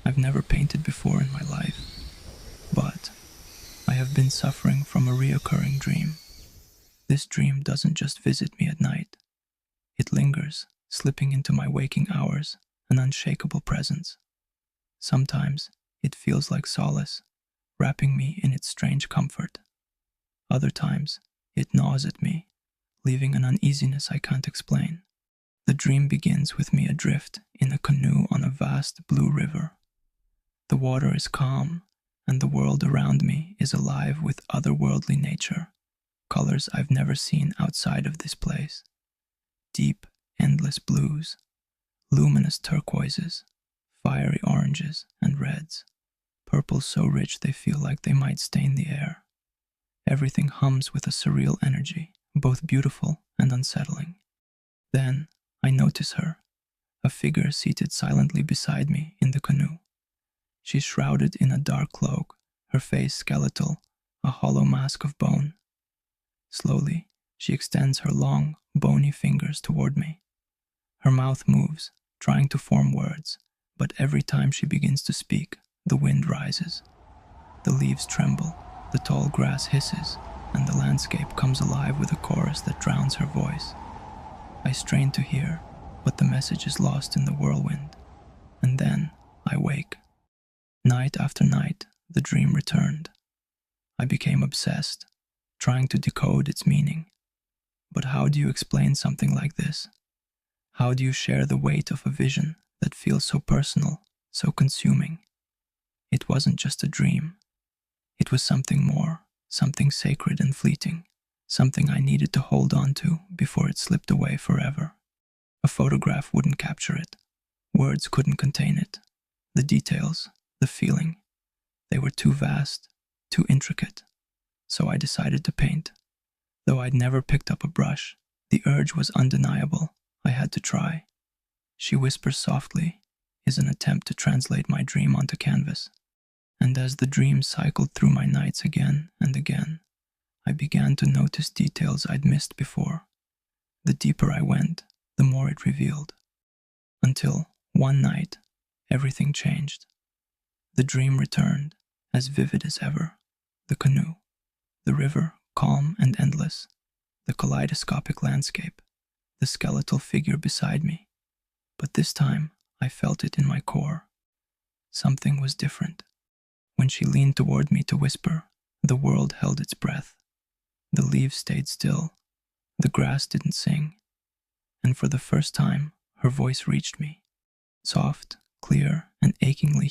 I've never painted before in my life, but I have been suffering from a reoccurring dream. This dream doesn't just visit me at night. It lingers, slipping into my waking hours, an unshakable presence. Sometimes it feels like solace, wrapping me in its strange comfort. Other times, it gnaws at me, leaving an uneasiness I can't explain. The dream begins with me adrift in a canoe on a vast blue river. The water is calm, and the world around me is alive with otherworldly nature, colors I've never seen outside of this place. Deep, endless blues, luminous turquoises, fiery oranges and reds, purples so rich they feel like they might stain the air. Everything hums with a surreal energy, both beautiful and unsettling. Then I notice her, a figure seated silently beside me in the canoe. She's shrouded in a dark cloak, her face skeletal, a hollow mask of bone. Slowly, she extends her long, bony fingers toward me. Her mouth moves, trying to form words, but every time she begins to speak, the wind rises. The leaves tremble, the tall grass hisses, and the landscape comes alive with a chorus that drowns her voice. I strain to hear, but the message is lost in the whirlwind. And then I wake. Night after night, the dream returned. I became obsessed, trying to decode its meaning. But how do you explain something like this? How do you share the weight of a vision that feels so personal, so consuming? It wasn't just a dream. It was something more, something sacred and fleeting, something I needed to hold on to before it slipped away forever. A photograph wouldn't capture it. Words couldn't contain it. The details, the feeling, they were too vast, too intricate. So I decided to paint. Though I'd never picked up a brush, the urge was undeniable. I had to try. She whispers softly, is an attempt to translate my dream onto canvas. And as the dream cycled through my nights again and again, I began to notice details I'd missed before. The deeper I went, the more it revealed. Until, one night, everything changed. The dream returned, as vivid as ever. The canoe, the river, calm and endless, the kaleidoscopic landscape, the skeletal figure beside me. But this time, I felt it in my core. Something was different. When she leaned toward me to whisper, the world held its breath. The leaves stayed still. The grass didn't sing. And for the first time, her voice reached me. Soft, clear, and achingly